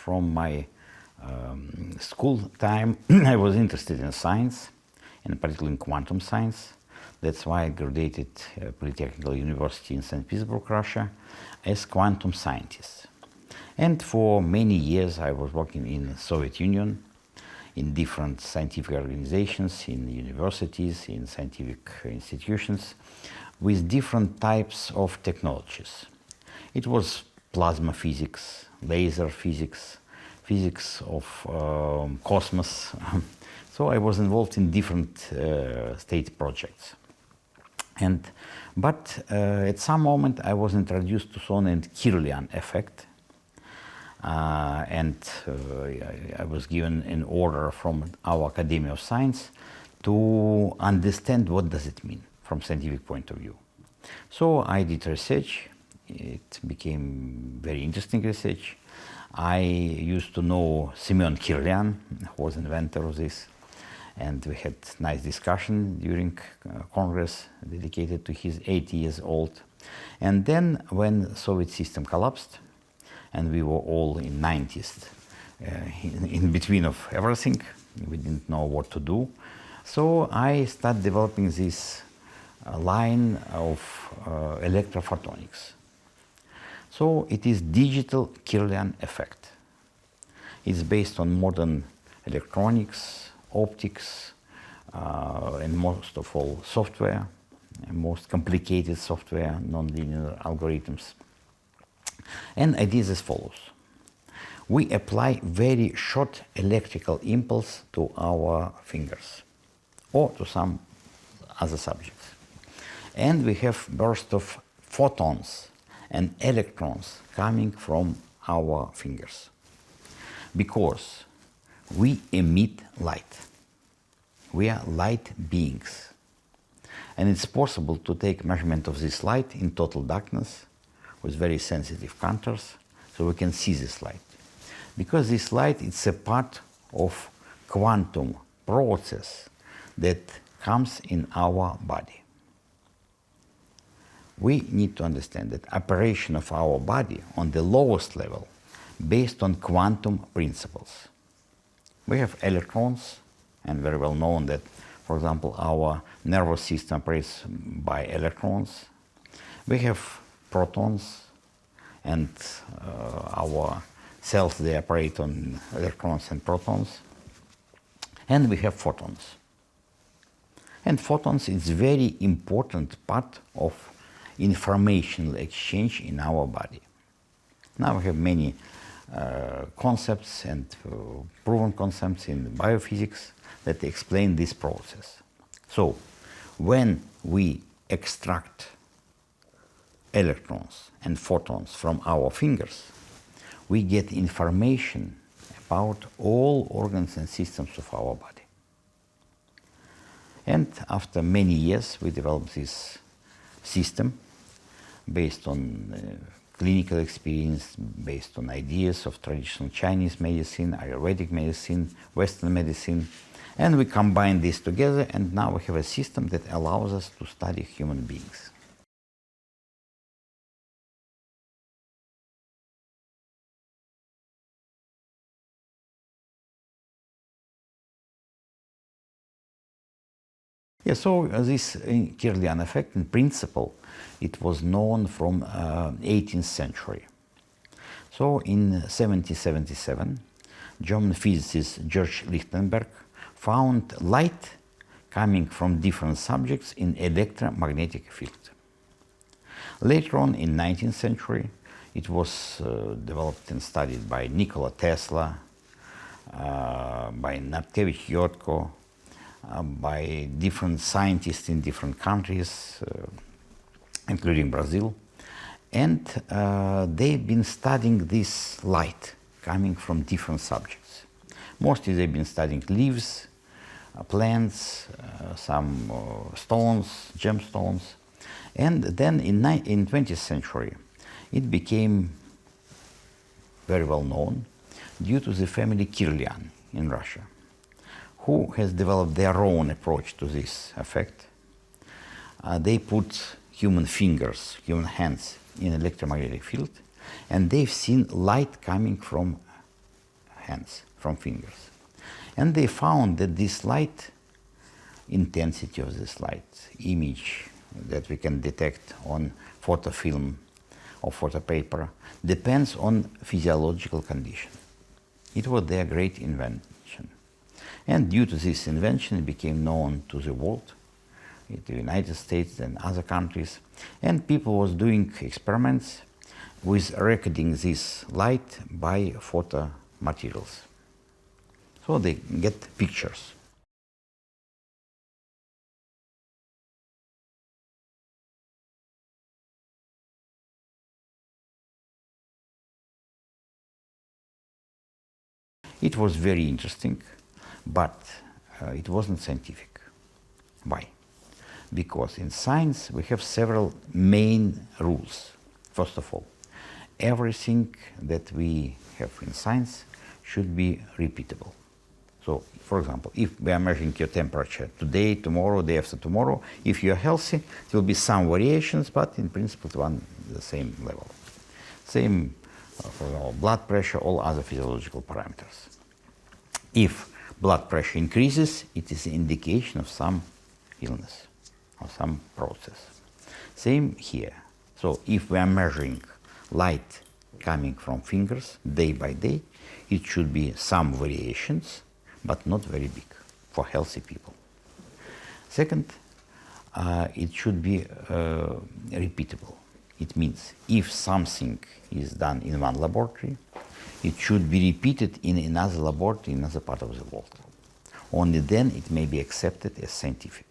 from my school time, I was interested in science, and particularly in quantum science. That's why I graduated Polytechnical University in Saint Petersburg, Russia, as quantum scientist. And for many years I was working in the Soviet Union, in different scientific organizations, in universities, in scientific institutions, with different types of technologies. It was plasma physics, laser physics, physics of cosmos. So I was involved in different state projects. But at some moment I was introduced to so-called Kirlian effect. I was given an order from our Academy of Science to understand what does it mean from scientific point of view. So I did research. It became very interesting research. I used to know Semyon Kirlian, who was inventor of this, and we had nice discussion during Congress dedicated to his 80 years old. And then when Soviet system collapsed, and we were all in 90s, in between of everything. We didn't know what to do. So I started developing this line of electrophotonics. So it is digital Kirlian effect. It's based on modern electronics, optics, and most of all software, and most complicated software, nonlinear algorithms. And it is as follows. We apply very short electrical impulse to our fingers or to some other subjects. And we have burst of photons and electrons coming from our fingers. Because we emit light. We are light beings. And it's possible to take measurement of this light in total darkness with very sensitive counters, so we can see this light. Because this light is a part of quantum process that comes in our body. We need to understand that operation of our body on the lowest level based on quantum principles. We have electrons, and very well known that, for example, our nervous system operates by electrons. We have protons, and our cells, they operate on electrons and protons. And we have photons. And photons is very important part of informational exchange in our body. Now we have many concepts and proven concepts in biophysics that explain this process. So when we extract electrons and photons from our fingers, we get information about all organs and systems of our body. And after many years, we developed this system based on clinical experience, based on ideas of traditional Chinese medicine, Ayurvedic medicine, Western medicine, and we combine this together, and now we have a system that allows us to study human beings. Yeah, so this Kirlian effect, in principle, it was known from 18th century. So in 1777, German physicist George Lichtenberg found light coming from different subjects in electromagnetic field. Later on, in 19th century, it was developed and studied by Nikola Tesla, by Korotkov, by different scientists in different countries, including Brazil. And they've been studying this light coming from different subjects. Mostly they've been studying leaves, plants, some stones, gemstones. And then in 20th century, it became very well known due to the family Kirlian in Russia, who has developed their own approach to this effect. They put human fingers, human hands in electromagnetic field, and they've seen light coming from hands, from fingers. And they found that this light, intensity of this light, image that we can detect on photofilm or photo paper, depends on physiological condition. It was their great invention. And due to this invention, it became known to the world, in the United States and other countries. And people was doing experiments with recording this light by photo materials. So they get pictures. It was very interesting, but it wasn't scientific. Why? Because in science we have several main rules. First of all, everything that we have in science should be repeatable. So, for example, if we are measuring your temperature today, tomorrow, day after tomorrow, if you are healthy, there will be some variations, but in principle the same level. Same for blood pressure, all other physiological parameters. If blood pressure increases, it is an indication of some illness or some process. Same here. So if we are measuring light coming from fingers day by day, it should be some variations, but not very big for healthy people. Second, it should be repeatable. It means if something is done in one laboratory, it should be repeated in another laboratory in another part of the world. Only then it may be accepted as scientific.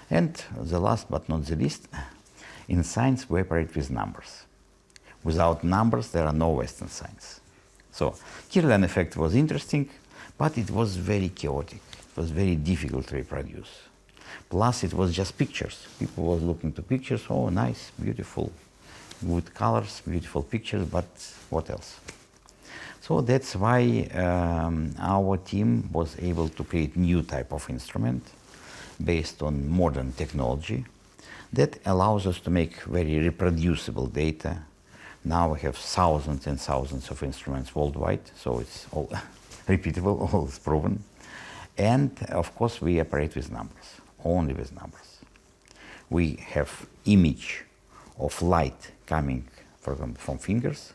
And the last but not the least, in science we operate with numbers. Without numbers there are no Western science. So Kirlian effect was interesting, but it was very chaotic. It was very difficult to reproduce. Plus it was just pictures. People were looking to pictures, oh nice, beautiful, good colors, beautiful pictures, but what else? So that's why our team was able to create new type of instrument based on modern technology that allows us to make very reproducible data. Now we have thousands and thousands of instruments worldwide, so it's all repeatable, all is proven. And of course we operate with numbers, only with numbers. We have image of light coming, for example, from fingers,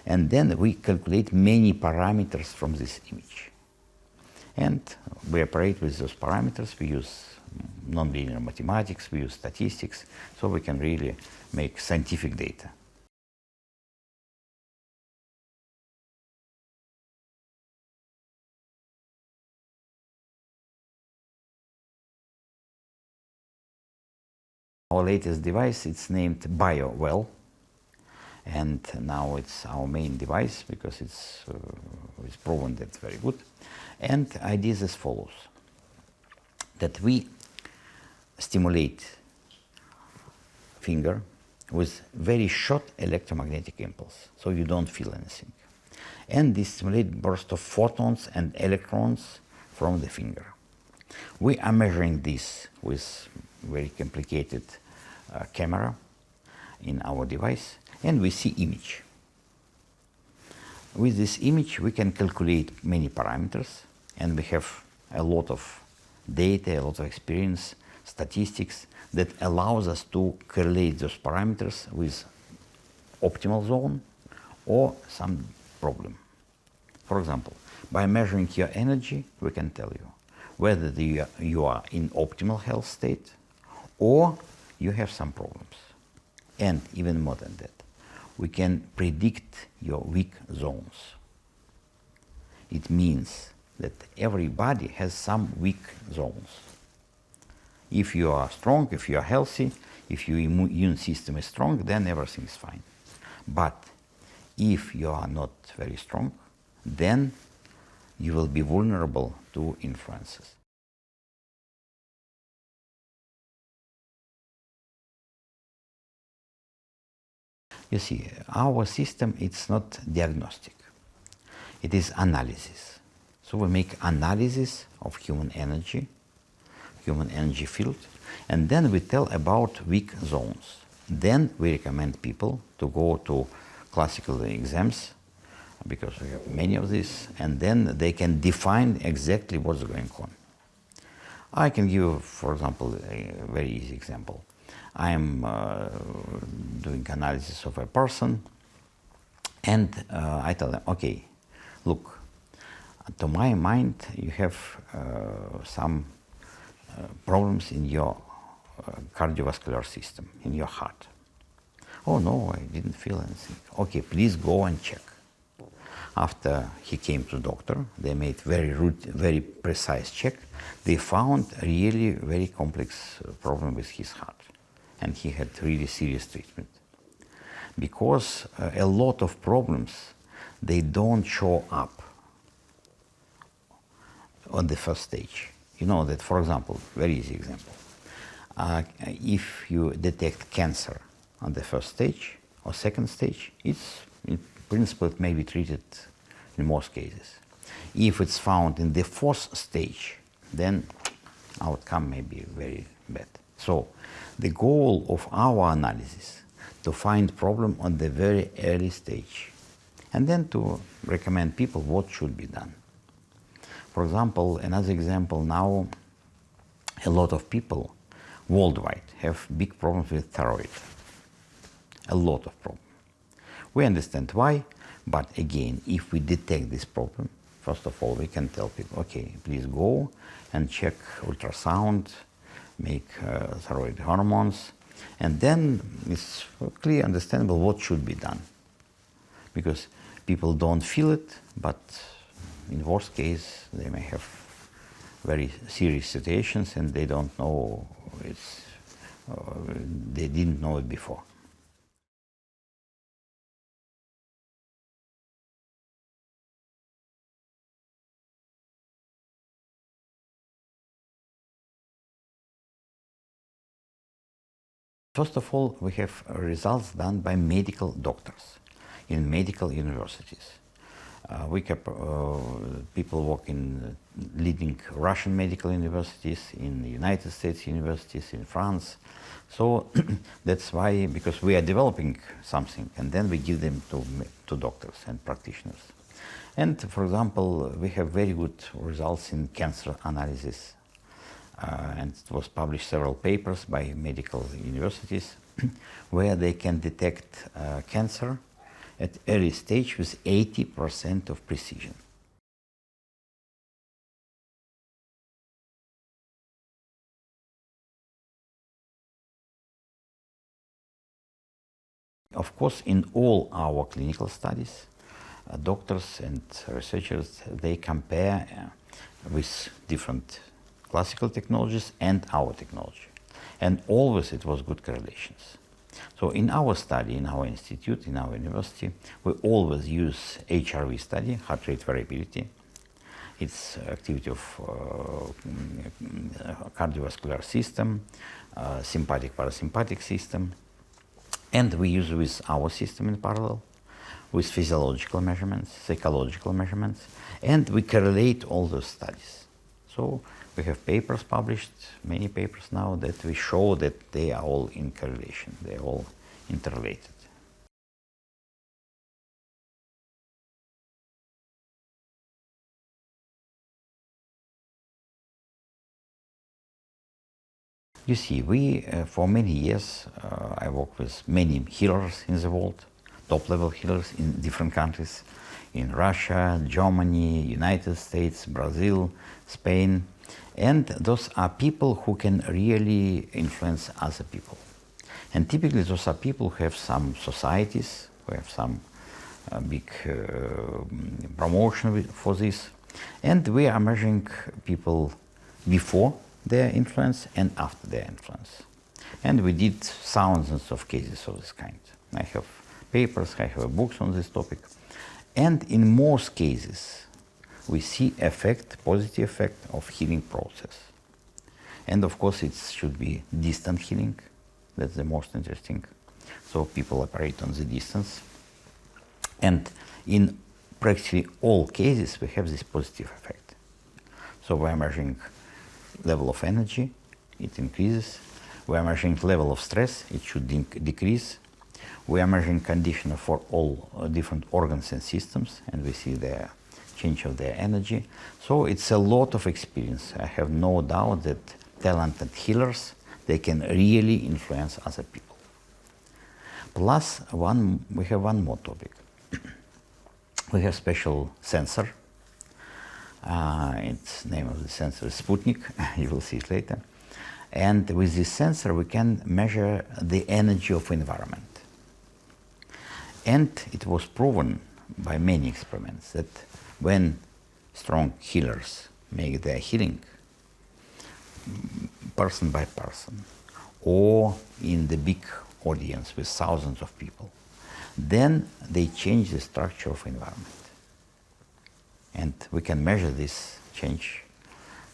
and then we calculate many parameters from this image. And we operate with those parameters. We use nonlinear mathematics, we use statistics, so we can really make scientific data. Our latest device, it's named BioWell, and now it's our main device because it's proven that it's very good. And the idea is as follows, that we stimulate finger with very short electromagnetic impulse, so you don't feel anything. And this stimulate burst of photons and electrons from the finger. We are measuring this with very complicated camera in our device, and we see image. With this image we can calculate many parameters, and we have a lot of data, a lot of experience, statistics that allows us to correlate those parameters with optimal zone or some problem. For example, by measuring your energy, we can tell you whether you are in optimal health state or you have some problems. And even more than that, we can predict your weak zones. It means that everybody has some weak zones. If you are strong, if you are healthy, if your immune system is strong, then everything is fine. But if you are not very strong, then you will be vulnerable to influences. You see, our system, it's not diagnostic. It is analysis. So we make analysis of human energy field, and then we tell about weak zones. Then we recommend people to go to classical exams because we have many of these, and then they can define exactly what's going on. I can give you, for example, a very easy example. I am doing analysis of a person, and I tell them, okay, look, to my mind, you have some problems in your cardiovascular system, in your heart. Oh no, I didn't feel anything. Okay, please go and check. After he came to doctor, they made very precise check. They found a really very complex problem with his heart, and he had really serious treatment. Because a lot of problems, they don't show up on the first stage. You know that, for example, very easy example. If you detect cancer on the first stage or second stage, it's in principle it may be treated in most cases. If it's found in the fourth stage, then outcome may be very bad. So the goal of our analysis to find problem on the very early stage, and then to recommend people what should be done. For example, another example now, a lot of people worldwide have big problems with thyroid. A lot of problems. We understand why, but again, if we detect this problem, first of all, we can tell people, okay, please go and check ultrasound, make thyroid hormones, and then it's clear, understandable what should be done. Because people don't feel it, but in worst case, they may have very serious situations and they don't know they didn't know it before. First of all, we have results done by medical doctors in medical universities. We have people work in leading Russian medical universities, in the United States universities, in France. So that's why, because we are developing something and then we give them to doctors and practitioners. And for example, we have very good results in cancer analysis. And it was published several papers by medical universities where they can detect cancer at early stage with 80% of precision. Of course, in all our clinical studies, doctors and researchers, they compare with different classical technologies and our technology. And always it was good correlations. So in our study, in our institute, in our university, we always use HRV study, heart rate variability. It's activity of cardiovascular system, sympathetic parasympathetic system. And we use with our system in parallel, with physiological measurements, psychological measurements, and we correlate all those studies. So we have papers published, many papers now, that we show that they are all in correlation, they are all interrelated. You see, we, for many years, I work with many healers in the world, top-level healers in different countries, in Russia, Germany, United States, Brazil, Spain. And those are people who can really influence other people. And typically those are people who have some societies, who have some big promotion for this. And we are measuring people before their influence and after their influence. And we did thousands of cases of this kind. I have papers, I have books on this topic. And in most cases, we see effect, positive effect of healing process. And of course, it should be distant healing. That's the most interesting. So people operate on the distance. And in practically all cases, we have this positive effect. So we're measuring level of energy, it increases. We're measuring level of stress, it should decrease. We are measuring condition for all different organs and systems, and we see the change of their energy. So it's a lot of experience. I have no doubt that talented healers, they can really influence other people. Plus, we have one more topic. We have special sensor. Its name of the sensor is Sputnik. You will see it later. And with this sensor, we can measure the energy of environment. And it was proven by many experiments that when strong healers make their healing, person by person, or in the big audience with thousands of people, then they change the structure of environment. And we can measure this change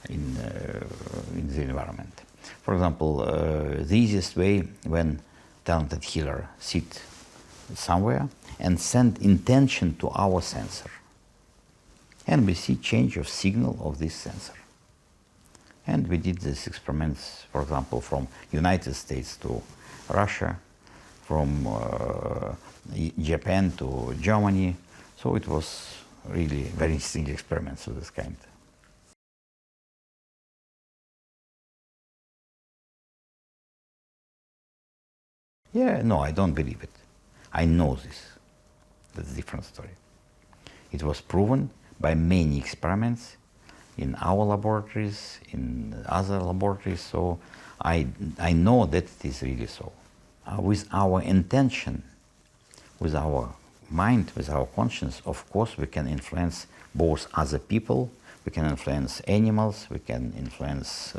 in the environment. For example, the easiest way, when talented healer sit somewhere and send intention to our sensor, and we see change of signal of this sensor. And we did these experiments, for example, from United States to Russia, from Japan to Germany. So it was really very interesting experiments of this kind. Yeah, no, I don't believe it. I know this. That's a different story. It was proven by many experiments in our laboratories, in other laboratories, so I know that it is really so. With our intention, with our mind, with our conscience, of course we can influence both other people, we can influence animals, we can influence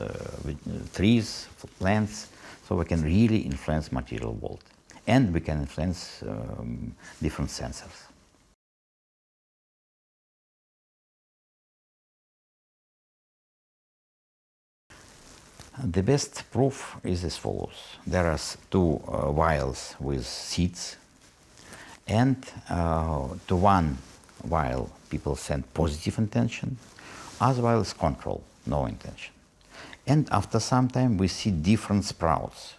trees, plants, so we can really influence material world. And we can influence different sensors. The best proof is as follows. There are two vials with seeds, and to one vial people send positive intention, other vial is control, no intention. And after some time we see different sprouts.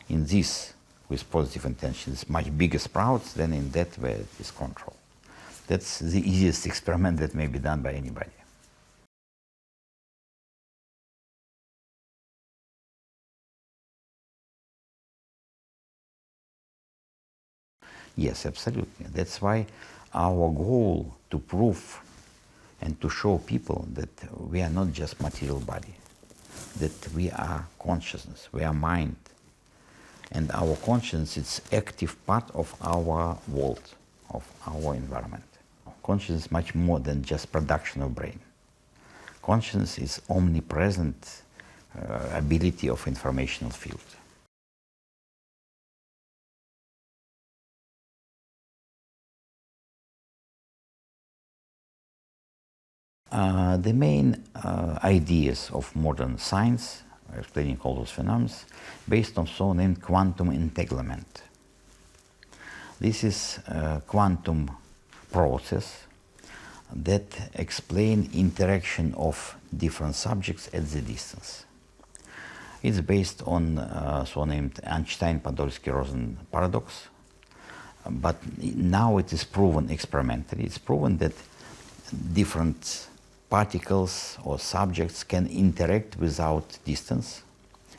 In this, with positive intention, it's much bigger sprouts than in that where it is control. That's the easiest experiment that may be done by anybody. Yes, absolutely. That's why our goal to prove and to show people that we are not just material body, that we are consciousness, we are mind. And our consciousness is active part of our world, of our environment. Consciousness is much more than just production of brain. Consciousness is omnipresent ability of informational field. The main ideas of modern science are explaining all those phenomena based on so-named quantum entanglement. This is a quantum process that explains interaction of different subjects at the distance. It's based on so-named Einstein-Podolsky-Rosen paradox, but now it is proven experimentally. It's proven that different particles or subjects can interact without distance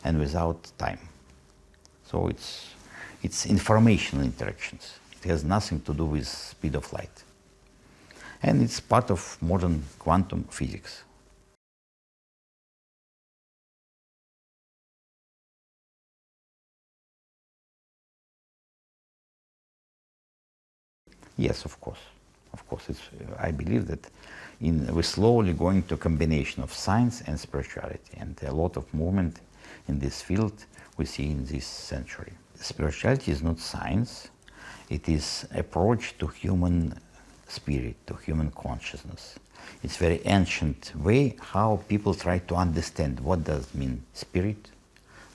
and without time. So it's informational interactions. It has nothing to do with speed of light. And it's part of modern quantum physics. Yes, of course. Of course, I believe that we're slowly going to a combination of science and spirituality, and a lot of movement in this field we see in this century. Spirituality is not science, it is approach to human spirit, to human consciousness. It's very ancient way how people try to understand what does mean spirit,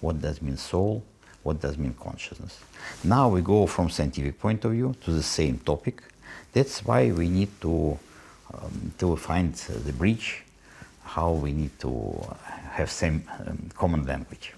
what does mean soul, what does mean consciousness. Now we go from scientific point of view to the same topic. That's why we need to find the bridge, how we need to have same common language.